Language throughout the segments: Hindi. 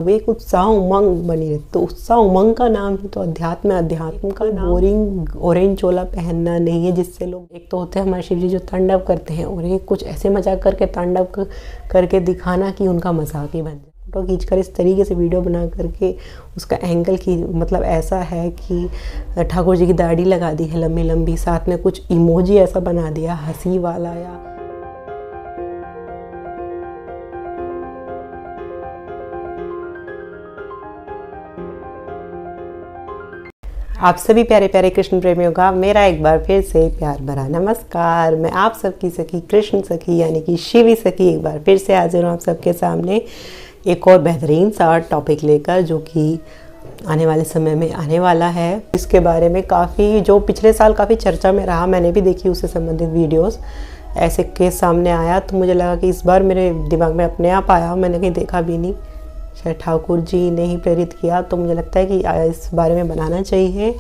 वे एक उत्साह उमंग बनी रहती। तो उत्साह उमंग का नाम ही तो अध्यात्म है। अध्यात्म का बोरिंग ऑरेंज चोला पहनना नहीं है, जिससे लोग, एक तो होते हैं हमारे शिव जी जो तांडव करते हैं, और एक कुछ ऐसे मजाक करके तांडव करके दिखाना कि उनका मजाक ही बन जाए। फोटो खींचकर इस तरीके से वीडियो बना करके उसका एंगल की मतलब ऐसा है कि ठाकुर जी की दाढ़ी लगा दी है लंबी लंबी, साथ में कुछ इमोजी ऐसा बना दिया हंसी वाला। या आप सभी प्यारे प्यारे कृष्ण प्रेमियों का मेरा एक बार फिर से प्यार भरा नमस्कार। मैं आप सबकी सखी कृष्ण सखी यानी कि शिवी सखी एक बार फिर से हाजिर हूँ आप सबके सामने एक और बेहतरीन सा टॉपिक लेकर, जो कि आने वाले समय में आने वाला है। इसके बारे में काफ़ी, जो पिछले साल काफ़ी चर्चा में रहा, मैंने भी देखी उससे संबंधित वीडियोस, ऐसे केस सामने आया तो मुझे लगा कि इस बार मेरे दिमाग में अपने आप आया, मैंने कहीं देखा भी नहीं, शायद ठाकुर जी ने ही प्रेरित किया, तो मुझे लगता है कि इस बारे में बनाना चाहिए।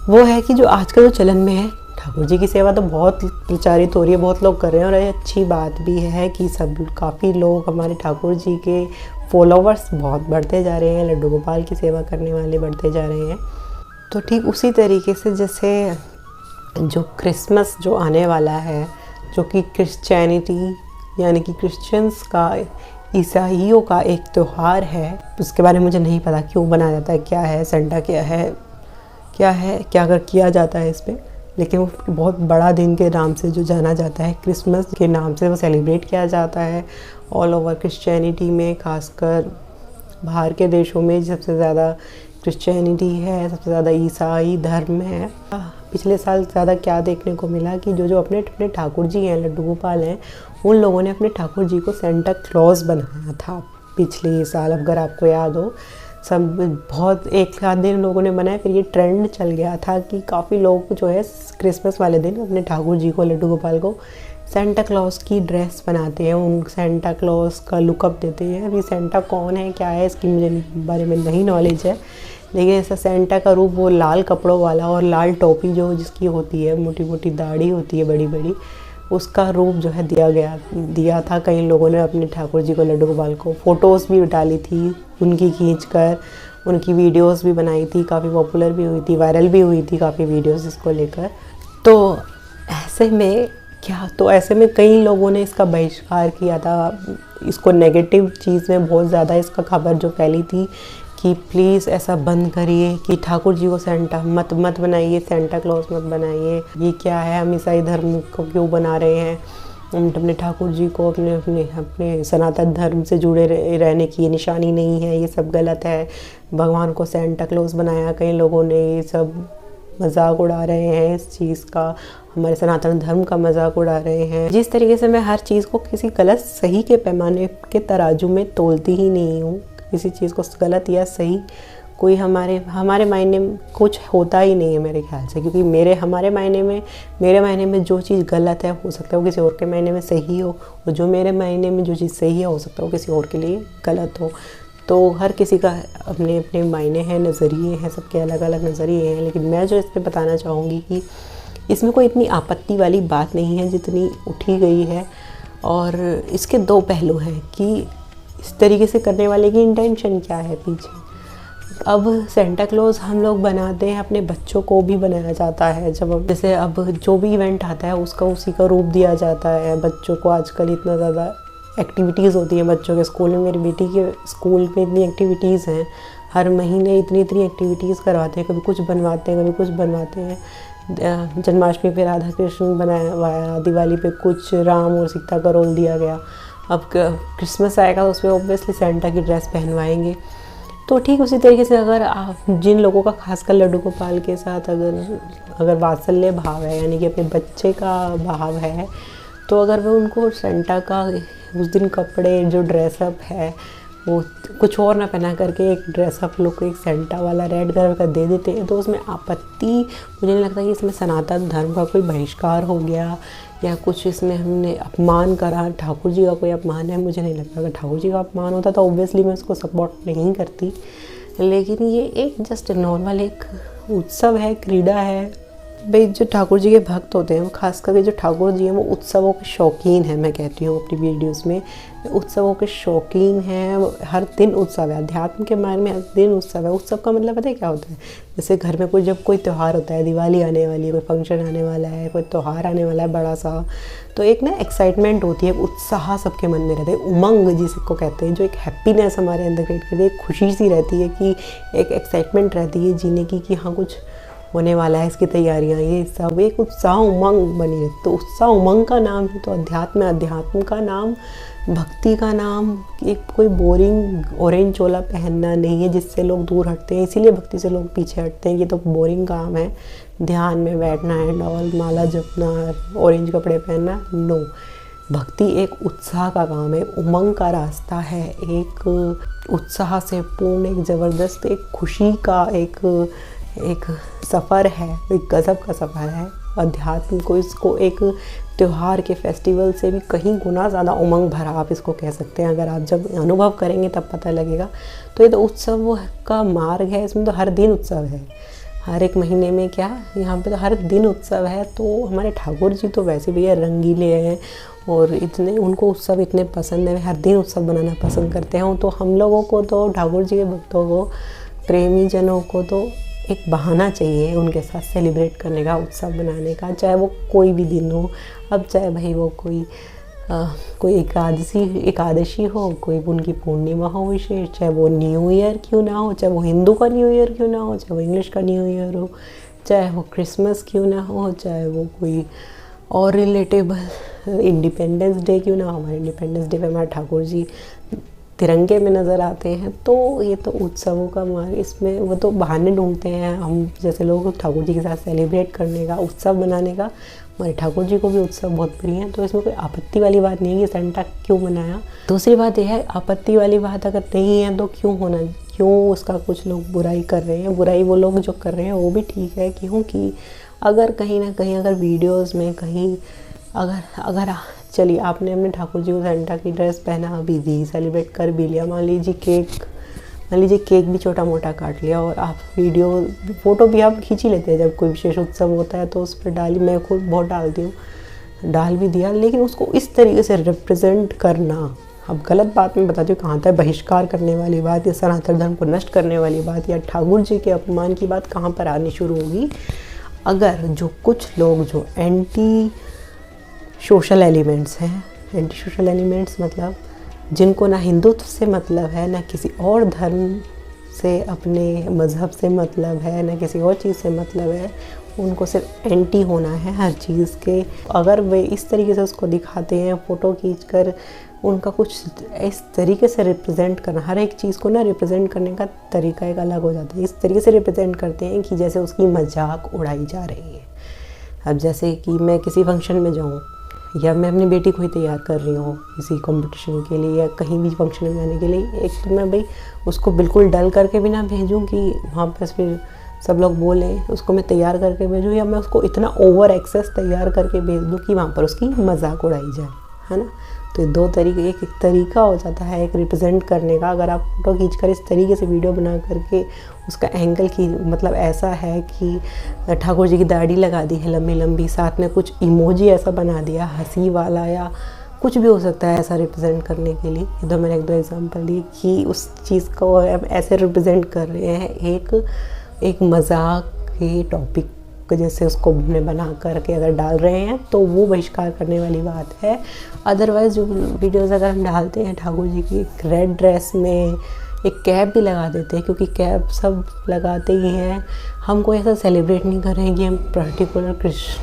वो है कि जो आजकल जो चलन में है, ठाकुर जी की सेवा तो बहुत प्रचारित हो रही है, बहुत लोग कर रहे हैं, और ये अच्छी बात भी है कि काफ़ी लोग हमारे ठाकुर जी के फॉलोवर्स बहुत बढ़ते जा रहे हैं, लड्डू गोपाल की सेवा करने वाले बढ़ते जा रहे हैं। तो ठीक उसी तरीके से जैसे जो क्रिसमस जो आने वाला है, जो कि क्रिश्चियनिटी यानी कि क्रिश्चियंस का, ईसाइयों का एक त्यौहार है, उसके बारे में मुझे नहीं पता क्यों बनाया जाता है, क्या है सेंटा, क्या अगर किया जाता है इस पर, लेकिन वो बहुत बड़ा दिन के नाम से जो जाना जाता है, क्रिसमस के नाम से वो सेलिब्रेट किया जाता है ऑल ओवर क्रिश्चियनिटी में। खासकर बाहर के देशों में सबसे ज़्यादा क्रिश्चियनिटी है, सबसे ज़्यादा ईसाई धर्म है। पिछले साल ज़्यादा क्या देखने को मिला कि जो अपने अपने ठाकुर जी हैं, लड्डू गोपाल हैं, उन लोगों ने अपने ठाकुर जी को सेंटा क्लॉज बनाया था पिछले साल, अगर आपको याद हो। सब बहुत एक आध दिन लोगों ने बनाया, फिर ये ट्रेंड चल गया था कि काफ़ी लोग जो है क्रिसमस वाले दिन अपने ठाकुर जी को, लड्डू गोपाल को सेंटा क्लॉज की ड्रेस बनाते हैं, उन सेंटा क्लॉज का लुकअप देते हैं। अभी सेंटा कौन है, क्या है, इसकी मुझे बारे में नहीं नॉलेज है, लेकिन ऐसा सेंटा का रूप वो लाल कपड़ों वाला और लाल टोपी जो जिसकी होती है, मोटी मोटी दाढ़ी होती है बड़ी बड़ी, उसका रूप जो है दिया था कई लोगों ने अपने ठाकुर जी को, लड्डू गोपाल को। फ़ोटोज़ भी डाली थी उनकी खींचकर, उनकी वीडियोस भी बनाई थी, काफ़ी पॉपुलर भी हुई थी, वायरल भी हुई थी काफ़ी वीडियोस इसको लेकर। तो ऐसे में कई लोगों ने इसका बहिष्कार किया था। इसको नेगेटिव चीज़ में बहुत ज़्यादा इसका खबर जो फैली थी कि प्लीज़ ऐसा बंद करिए कि ठाकुर जी को सेंटा मत बनाइए, सेंटा क्लॉज मत बनाइए, ये क्या है, हम ईसाई धर्म को क्यों बना रहे हैं, हम अपने ठाकुर जी को अपने सनातन धर्म से जुड़े रहने की ये निशानी नहीं है, ये सब गलत है, भगवान को सेंटा क्लॉज बनाया। कई लोगों ने ये सब मजाक उड़ा रहे हैं इस चीज़ का, हमारे सनातन धर्म का मजाक उड़ा रहे हैं। जिस तरीके से मैं हर चीज़ को किसी गलत सही के पैमाने के तराजू में तोलती ही नहीं हूँ, किसी चीज़ को गलत या सही कोई हमारे मायने में कुछ होता ही नहीं है मेरे ख्याल से, क्योंकि मेरे मायने में जो चीज़ गलत है हो सकता है वो किसी और के मायने में सही हो, और जो मेरे मायने में जो चीज़ सही है हो सकता है वो किसी और के लिए गलत हो। तो हर किसी का अपने अपने मायने हैं, नज़रिए हैं, सबके अलग अलग नज़रिए हैं। लेकिन मैं जो इस पर बताना चाहूँगी कि इसमें कोई इतनी आपत्ति वाली बात नहीं है जितनी उठी गई है, और इसके दो पहलू हैं कि इस तरीके से करने वाले की इंटेंशन क्या है पीछे। अब सेंटा क्लॉज हम लोग बनाते हैं, अपने बच्चों को भी बनाया जाता है। जैसे अब जो भी इवेंट आता है उसका उसी का रूप दिया जाता है बच्चों को। आजकल इतना ज़्यादा एक्टिविटीज़ होती हैं बच्चों के स्कूल में, मेरी बेटी के स्कूल में इतनी एक्टिविटीज़ हैं, हर महीने इतनी एक्टिविटीज़ करवाते हैं, कभी कुछ बनवाते हैं, कभी कुछ बनवाते हैं। जन्माष्टमी पे राधा कृष्ण बनाया, दिवाली पे कुछ राम और सीता का रोल दिया गया। अब क्रिसमस आएगा तो उस पर ऑब्वियसली सेंटा की ड्रेस पहनवाएंगे। तो ठीक उसी तरीके से अगर आप जिन लोगों का खासकर लड्डू गोपाल के साथ अगर वात्सल्य भाव है, यानी कि अपने बच्चे का भाव है, तो अगर वो उनको सेंटा का उस दिन कपड़े जो ड्रेसअप है वो कुछ और ना पहना करके एक ड्रेसअप लुक एक सेंटा वाला रेड कलर का दे देते हैं, तो उसमें आपत्ति मुझे नहीं लगता कि इसमें सनातन धर्म का कोई बहिष्कार हो गया या कुछ इसमें हमने अपमान करा, ठाकुर जी का कोई अपमान है। मुझे नहीं लगता, अगर ठाकुर जी का अपमान होता तो ऑब्वियसली मैं उसको सपोर्ट नहीं करती। लेकिन ये एक जस्ट नॉर्मल एक उत्सव है, क्रीड़ा है, भाई जो ठाकुर जी के भक्त होते हैं वो खास करके जो ठाकुर जी हैं वो उत्सवों के शौकीन हैं। मैं कहती हूँ अपनी वीडियोस में उत्सवों के शौकीन हैं। हर दिन उत्सव है, अध्यात्म के मार्ग में हर दिन उत्सव है। उत्सव का मतलब पता है क्या होता है? जैसे घर में जब कोई त्यौहार होता है, दिवाली आने वाली है, कोई फंक्शन आने वाला है, कोई त्यौहार आने वाला है बड़ा सा, तो एक ना एक्साइटमेंट होती है, उत्साह सबके मन में रहता है, उमंग जिसको कहते हैं, जो एक हैप्पीनेस हमारे अंदर क्रिएट करती है, एक खुशी सी रहती है कि एक एक्साइटमेंट रहती है जीने की कि हाँ कुछ होने वाला है, इसकी तैयारियां, ये सब एक उत्साह उमंग बनी रहती। तो उत्साह उमंग का नाम है तो अध्यात्म, अध्यात्म का नाम, भक्ति का नाम एक कोई बोरिंग ऑरेंज चोला पहनना नहीं है जिससे लोग दूर हटते हैं, इसीलिए भक्ति से लोग पीछे हटते हैं। ये तो बोरिंग काम है, ध्यान में बैठना है, डॉल माला जपना, ऑरेंज कपड़े पहनना, नो। भक्ति एक उत्साह का काम है, उमंग का रास्ता है, एक उत्साह से पूर्ण, एक ज़बरदस्त, एक खुशी का एक सफ़र है, एक गज़ब का सफ़र है। अध्यात्म को इसको एक त्यौहार के फेस्टिवल से भी कहीं गुना ज़्यादा उमंग भरा आप इसको कह सकते हैं। अगर आप जब अनुभव करेंगे तब पता लगेगा। तो ये तो उत्सव का मार्ग है, इसमें तो हर दिन उत्सव है, हर एक महीने में क्या यहाँ पे तो हर दिन उत्सव है। तो हमारे ठाकुर जी तो वैसे भी रंगीले हैं और इतने उनको उत्सव इतने पसंद है, हर दिन उत्सव बनाना पसंद करते हैं। तो हम लोगों को तो ठाकुर जी के भक्तों को, प्रेमी जनों को तो एक बहाना चाहिए उनके साथ सेलिब्रेट करने का, उत्सव बनाने का, चाहे वो कोई भी दिन हो। अब चाहे भाई वो कोई एकादशी हो, कोई उनकी पूर्णिमा हो विशेष, चाहे वो न्यू ईयर क्यों ना हो, चाहे वो हिंदू का न्यू ईयर क्यों ना हो, चाहे वो इंग्लिश का न्यू ईयर हो, चाहे वो क्रिसमस क्यों ना हो, चाहे वो कोई और रिलेटेबल इंडिपेंडेंस डे क्यों ना हो। हमारे इंडिपेंडेंस डे पे हमारे ठाकुर जी तिरंगे में नज़र आते हैं। तो ये तो उत्सवों का मार्ग, इसमें वो तो बहाने ढूंढते हैं हम जैसे लोग ठाकुर जी के साथ सेलिब्रेट करने का, उत्सव बनाने का। हमारे ठाकुर जी को भी उत्सव बहुत प्रिय है, तो इसमें कोई आपत्ति वाली बात नहीं है कि सेंटा क्यों बनाया। दूसरी बात यह है, आपत्ति वाली बात अगर नहीं है तो क्यों उसका कुछ लोग बुराई कर रहे हैं। बुराई वो लोग जो कर रहे हैं वो भी ठीक है, क्योंकि अगर कहीं ना कहीं अगर वीडियोज़ में कहीं अगर चलिए आपने अपने ठाकुर जी को सेंटा की ड्रेस पहना भी दी, सेलिब्रेट कर भी लिया, मान लीजिए केक भी छोटा मोटा काट लिया और आप फ़ोटो भी आप खींच ही लेते हैं जब कोई विशेष उत्सव होता है तो उस पर डाली, मैं खुद बहुत डालती हूँ, डाल भी दिया। लेकिन उसको इस तरीके से रिप्रेजेंट करना, अब गलत बात मैं बताती हूँ कहाँ तक बहिष्कार करने वाली बात या सनातन धर्म को नष्ट करने वाली बात या ठाकुर जी के अपमान की बात कहाँ पर आनी शुरू होगी। अगर जो कुछ लोग जो एंटी सोशल एलिमेंट्स हैं, एंटी सोशल एलिमेंट्स मतलब जिनको ना हिंदुत्व से मतलब है, ना किसी और धर्म से, अपने मज़हब से मतलब है, ना किसी और चीज़ से मतलब है, उनको सिर्फ एंटी होना है हर चीज़ के। अगर वे इस तरीके से उसको दिखाते हैं फ़ोटो खींचकर, उनका कुछ इस तरीके से रिप्रेजेंट करना, हर एक चीज़ को ना रिप्रेजेंट करने का तरीका एक अलग हो जाता है। इस तरीके से रिप्रेजेंट करते हैं कि जैसे उसकी मजाक उड़ाई जा रही है। अब जैसे कि मैं किसी फंक्शन में जाऊँ या मैं अपनी बेटी को ही तैयार कर रही हूँ किसी कंपटीशन के लिए या कहीं भी फंक्शन में जाने के लिए, एक तो मैं भाई उसको बिल्कुल डल करके भी ना भेजूँ कि वहाँ पर फिर सब लोग बोलें, उसको मैं तैयार करके भेजूँ, या मैं उसको इतना ओवर एक्सेस तैयार करके भेज दूँ कि वहाँ पर उसकी मजाक उड़ाई जाए, है ना। तो ये दो तरीके, एक तरीका हो जाता है एक रिप्रेजेंट करने का। अगर आप फ़ोटो खींचकर इस तरीके से वीडियो बना करके उसका एंगल की मतलब ऐसा है कि ठाकुर जी की दाढ़ी लगा दी है लंबी लंबी, साथ में कुछ इमोजी ऐसा बना दिया हंसी वाला या कुछ भी हो सकता है ऐसा रिप्रेजेंट करने के लिए। ये तो मैंने एक दो एग्जांपल दिए कि उस चीज़ को हम ऐसे रिप्रेजेंट कर रहे हैं, एक मजाक के टॉपिक जैसे उसको बना करके अगर डाल रहे हैं तो वो बहिष्कार करने वाली बात है। अदरवाइज़ जो वीडियोज़ अगर हम डालते हैं ठाकुर जी की एक रेड ड्रेस में, एक कैप भी लगा देते हैं, क्योंकि कैप सब लगाते ही हैं, हम कोई ऐसा सेलिब्रेट नहीं कर रहे हैं कि हम पर्टिकुलर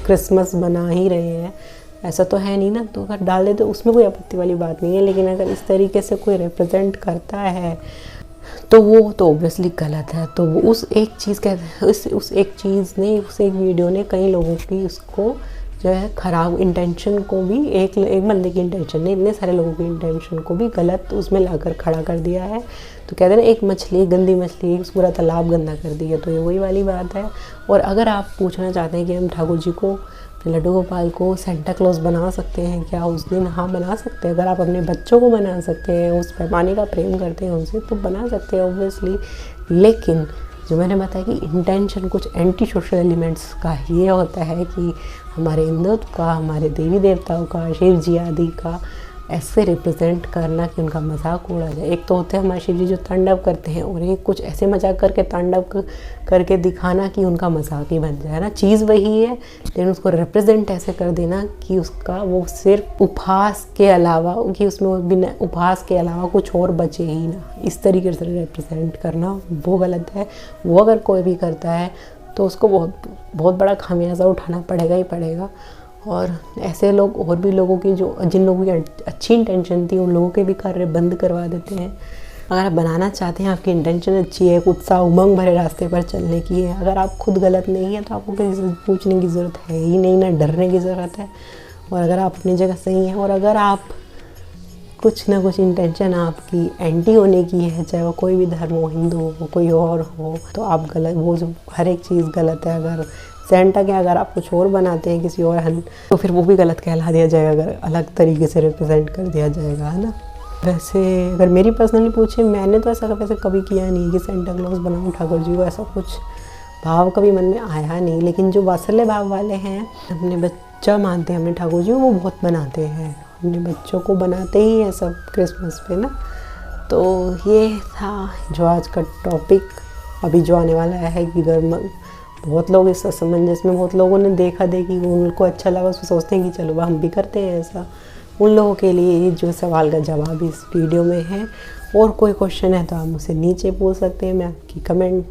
क्रिसमस बना ही रहे हैं, ऐसा तो है नहीं ना। तो अगर डाल देते तो उसमें कोई आपत्ति वाली बात नहीं है। लेकिन अगर इस तरीके से कोई रिप्रेजेंट करता है तो वो तो ऑब्वियसली गलत है। तो वो उस एक चीज़ उस एक चीज़ ने, उस एक वीडियो ने कई लोगों की उसको जो है ख़राब इंटेंशन को भी, एक बंदे की इंटेंशन ने इतने सारे लोगों की इंटेंशन को भी गलत उसमें लाकर खड़ा कर दिया है। तो कहते हैं ना, एक मछली, गंदी मछली पूरा तालाब गंदा कर दी है, तो ये वही वाली बात है। और अगर आप पूछना चाहते हैं कि हम ठाकुर जी को, लड्डू गोपाल को सेंटा क्लॉज बना सकते हैं क्या उस दिन, हाँ बना सकते हैं। अगर आप अपने बच्चों को बना सकते हैं, उस पैमाने का प्रेम करते हैं उनसे, तो बना सकते हैं ऑब्वियसली। लेकिन जो मैंने बताया कि इंटेंशन कुछ एंटी सोशल एलिमेंट्स का ये होता है कि हमारे हिंदुत्व का, हमारे देवी देवताओं का, शिव जी आदि का ऐसे रिप्रेजेंट करना कि उनका मजाक उड़ा जाए। एक तो होते हैं हमारे शिव जी जो तांडव करते हैं, और एक कुछ ऐसे मजाक करके तांडव करके दिखाना कि उनका मजाक ही बन जाए ना। चीज़ वही है लेकिन उसको रिप्रेजेंट ऐसे कर देना कि उसका वो सिर्फ उपहास के अलावा, कि उसमें बिना उपहास के अलावा कुछ और बचे ही ना, इस तरीके से रिप्रेजेंट करना वो गलत है। वो अगर कोई भी करता है तो उसको बहुत बड़ा खामियाजा उठाना पड़ेगा ही पड़ेगा। और ऐसे लोग और भी लोगों की जिन लोगों की अच्छी इंटेंशन थी उन लोगों के भी कार्य बंद करवा देते हैं। अगर आप बनाना चाहते हैं, आपकी इंटेंशन अच्छी है, उत्साह उमंग भरे रास्ते पर चलने की है, अगर आप खुद गलत नहीं है तो आपको किसी से पूछने की ज़रूरत है ही नहीं, ना डरने की ज़रूरत है। और अगर आप अपनी जगह सही हैं और अगर आप कुछ ना कुछ इंटेंशन आपकी एंटी होने की है, चाहे वो कोई भी धर्म हो, हिंदू हो, कोई और हो, तो आप गलत, वो जो हर एक चीज़ गलत है। अगर सेंटा के अगर आप कुछ और बनाते हैं किसी और तो फिर वो भी गलत कहला दिया जाएगा अगर अलग तरीके से रिप्रेजेंट कर दिया जाएगा, है ना। वैसे अगर मेरी पर्सनली पूछे, मैंने तो ऐसा वैसे कभी किया नहीं कि सेंटा क्लॉज बनाऊँ ठाकुर जी को, ऐसा कुछ भाव कभी मन में आया नहीं। लेकिन जो वात्सल्य भाव वाले हैं, अपने बच्चा मानते हैं अपने ठाकुर जी, वो बहुत बनाते हैं, अपने बच्चों को बनाते ही हैं सब क्रिसमस पे ना। तो ये था जो आज का टॉपिक। अभी जो आने वाला है कि बहुत लोग इस असमंजस में, बहुत लोगों ने देखा देखी, उनको अच्छा लगा, उसको सोचते हैं कि चलो हम भी करते हैं ऐसा। उन लोगों के लिए ये जो सवाल का जवाब इस वीडियो में है। और कोई क्वेश्चन है तो आप मुझसे नीचे पूछ सकते हैं, मैं आपकी कमेंट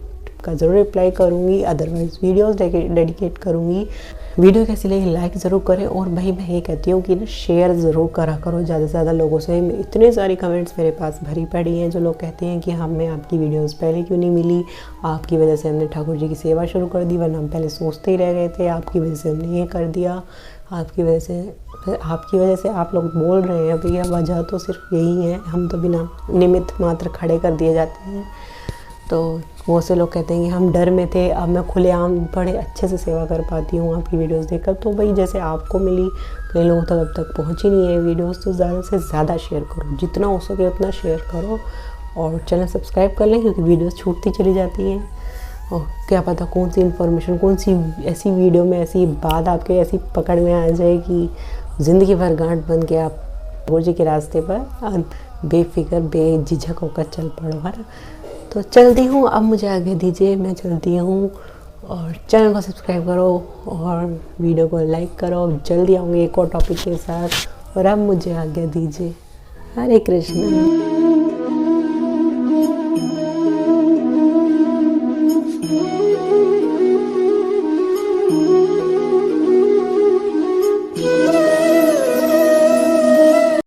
का ज़रूर रिप्लाई करूँगी, अदरवाइज़ वीडियोस डेडिकेट करूँगी। वीडियो कैसी लगी लाइक ज़रूर करें। और भाई मैं ये कहती हूँ कि ना शेयर ज़रूर करा करो ज़्यादा से ज़्यादा लोगों से। इतने सारी कमेंट्स मेरे पास भरी पड़ी हैं जो लोग कहते हैं कि हमें आपकी वीडियोस पहले क्यों नहीं मिली, आपकी वजह से हमने ठाकुर जी की सेवा शुरू कर दी, वरना हम पहले सोचते ही रह गए थे, आपकी वजह से हमने ये कर दिया, आपकी वजह से आप लोग बोल रहे हैं। भैया वजह तो सिर्फ यही है, हम तो बिना निमित्त मात्र खड़े कर दिए जाते हैं। तो बहुत से लोग कहते हैं कि हम डर में थे, अब मैं खुलेआम बड़े अच्छे से सेवा कर पाती हूँ आपकी वीडियोस देखकर। तो भाई जैसे आपको मिली, कई लोगों तक अब तक पहुँची नहीं है वीडियोस, तो ज़्यादा से ज़्यादा शेयर करो, जितना हो सके उतना शेयर करो। और चैनल सब्सक्राइब कर लें क्योंकि वीडियोस छूटती चली जाती हैं। और क्या पता कौन सी इन्फॉर्मेशन, कौन सी ऐसी वीडियो में ऐसी बात आपके ऐसी पकड़ में आ जाए कि ज़िंदगी भर गांठ बन के आप ठाकुर जी के रास्ते पर बेफिक्र बेझिझक होकर चल पड़ो, है ना। तो चलती हूँ, अब मुझे आगे दीजिए, मैं चलती हूँ। और चैनल को सब्सक्राइब करो और वीडियो को लाइक करो। जल्दी आऊँगी एक और टॉपिक के साथ। और अब मुझे आगे दीजिए। हरे कृष्ण।